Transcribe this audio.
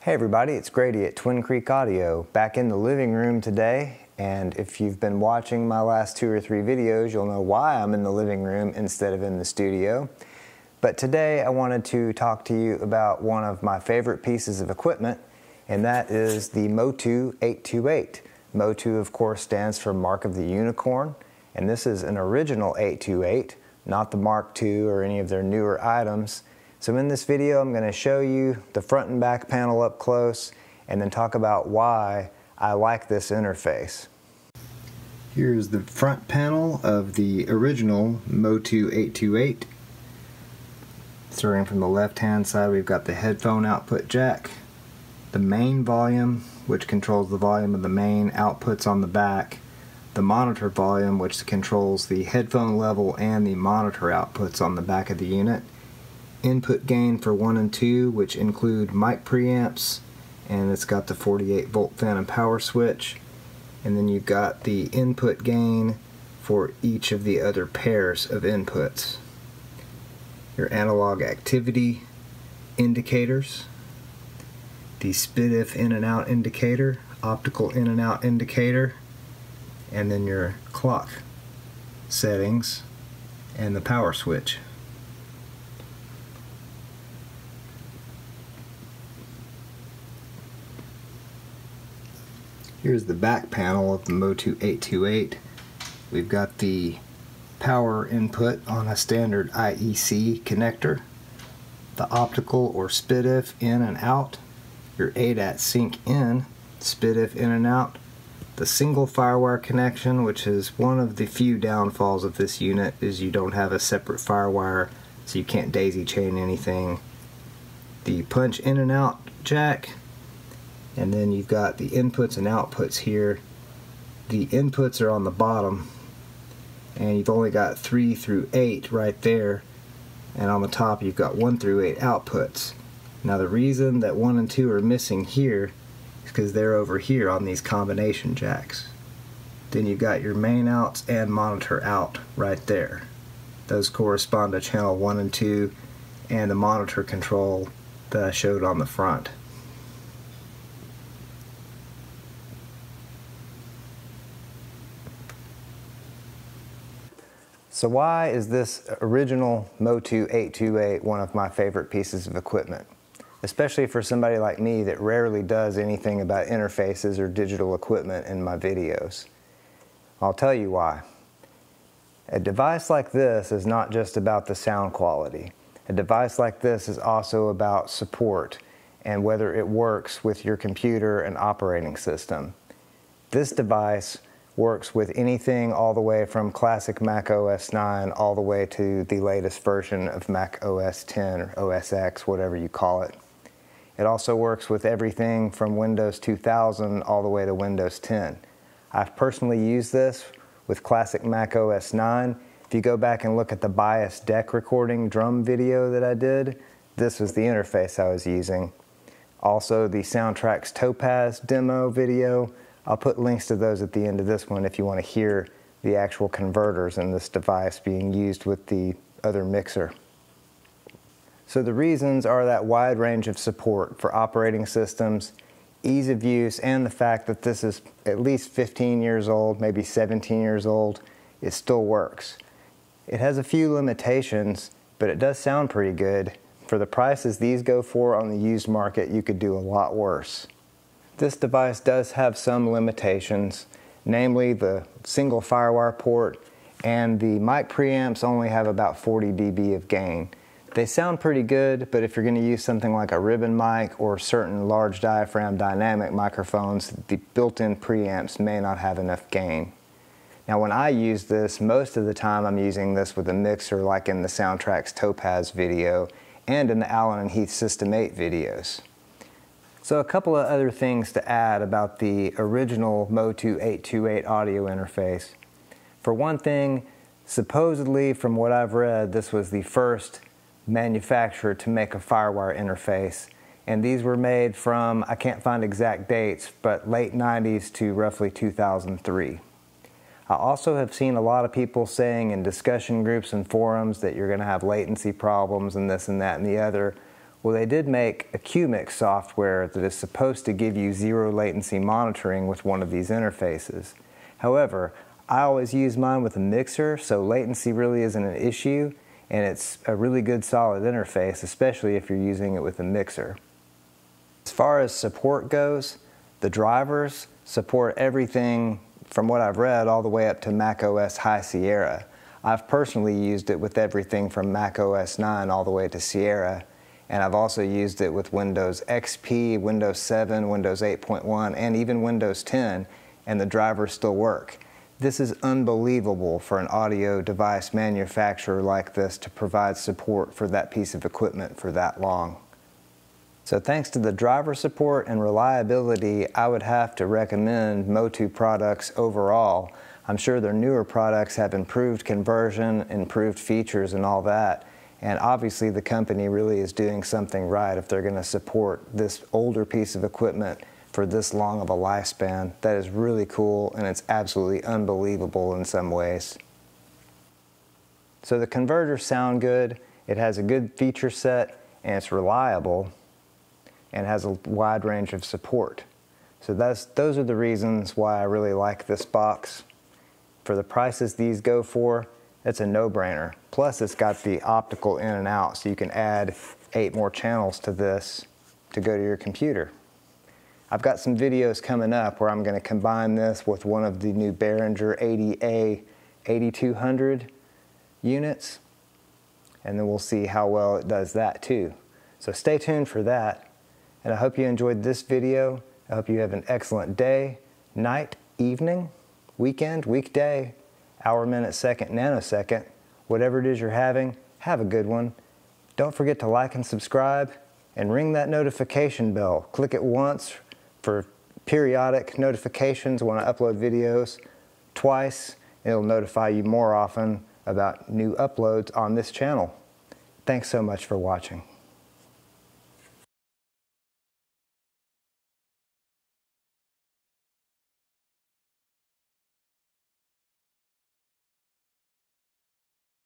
Hey everybody, it's Grady at Twin Creek Audio, back in the living room today, and if you've been watching my last 2 or 3 videos, you'll know why I'm in the living room instead of in the studio. But today I wanted to talk to you about one of my favorite pieces of equipment, and that is the MOTU 828. MOTU, of course, stands for Mark of the Unicorn, and this is an original 828, not the Mark II or any of their newer items. So in this video, I'm going to show you the front and back panel up close and then talk about why I like this interface. Here's the front panel of the original MOTU 828. Starting from the left-hand side, we've got the headphone output jack, the main volume, which controls the volume of the main outputs on the back, the monitor volume, which controls the headphone level and the monitor outputs on the back of the unit, input gain for 1 and 2, which include mic preamps, and it's got the 48 volt phantom power switch, and then you've got the input gain for each of the other pairs of inputs. Your analog activity indicators, the SPDIF in and out indicator, optical in and out indicator, and then your clock settings and the power switch. Here's the back panel of the MOTU 828. We've got the power input on a standard IEC connector, the optical or SPDIF in and out, your ADAT sync in, SPDIF in and out, the single firewire connection, which is one of the few downfalls of this unit, is you don't have a separate firewire, so you can't daisy chain anything, the punch in and out jack, and then you've got the inputs and outputs here. The inputs are on the bottom, and you've only got 3 through 8 right there, and on the top you've got 1 through 8 outputs. Now the reason that 1 and 2 are missing here is because they're over here on these combination jacks. Then you've got your main outs and monitor out right there. Those correspond to channel 1 and 2 and the monitor control that I showed on the front. So why is this original MOTU 828 one of my favorite pieces of equipment? Especially for somebody like me that rarely does anything about interfaces or digital equipment in my videos. I'll tell you why. A device like this is not just about the sound quality. A device like this is also about support and whether it works with your computer and operating system. This device works with anything all the way from classic Mac OS 9 all the way to the latest version of Mac OS 10 or OS X, whatever you call it. It also works with everything from Windows 2000 all the way to Windows 10. I've personally used this with classic Mac OS 9. If you go back and look at the bias deck recording drum video that I did, this was the interface I was using. Also the Soundtracks Topaz demo video, I'll put links to those at the end of this one if you want to hear the actual converters in this device being used with the other mixer. So the reasons are that wide range of support for operating systems, ease of use, and the fact that this is at least 15 years old, maybe 17 years old. It still works. It has a few limitations, but it does sound pretty good. For the prices these go for on the used market, you could do a lot worse. This device does have some limitations, namely the single firewire port, and the mic preamps only have about 40 dB of gain. They sound pretty good, but if you're going to use something like a ribbon mic or certain large diaphragm dynamic microphones, the built-in preamps may not have enough gain. Now when I use this, most of the time I'm using this with a mixer like in the Soundtracks Topaz video and in the Allen & Heath System 8 videos. So a couple of other things to add about the original MOTU 828 audio interface. For one thing, supposedly from what I've read, this was the first manufacturer to make a firewire interface, and these were made from, I can't find exact dates, but late 90s to roughly 2003. I also have seen a lot of people saying in discussion groups and forums that you're going to have latency problems and this and that and the other Well, they did make a QMix software that is supposed to give you zero latency monitoring with one of these interfaces. However, I always use mine with a mixer, so latency really isn't an issue, and it's a really good solid interface, especially if you're using it with a mixer. As far as support goes, the drivers support everything from what I've read all the way up to macOS High Sierra. I've personally used it with everything from macOS 9 all the way to Sierra, and I've also used it with Windows XP, Windows 7, Windows 8.1, and even Windows 10, and the drivers still work. This is unbelievable for an audio device manufacturer like this to provide support for that piece of equipment for that long. So thanks to the driver support and reliability, I would have to recommend MOTU products overall. I'm sure their newer products have improved conversion, improved features and all that. And obviously the company really is doing something right if they're going to support this older piece of equipment for this long of a lifespan. That is really cool, and it's absolutely unbelievable in some ways. So the converters sound good, it has a good feature set, and it's reliable, and has a wide range of support. So those are the reasons why I really like this box. For the prices these go for, it's a no-brainer. Plus it's got the optical in and out, so you can add 8 more channels to this to go to your computer. I've got some videos coming up where I'm going to combine this with one of the new Behringer 80A 8200 units, and then we'll see how well it does that too. So stay tuned for that, and I hope you enjoyed this video. I hope you have an excellent day, night, evening, weekend, weekday, hour, minute, second, nanosecond. Whatever it is you're having, have a good one. Don't forget to like and subscribe, and ring that notification bell. Click it once for periodic notifications when I upload videos. Twice, it'll notify you more often about new uploads on this channel. Thanks so much for watching.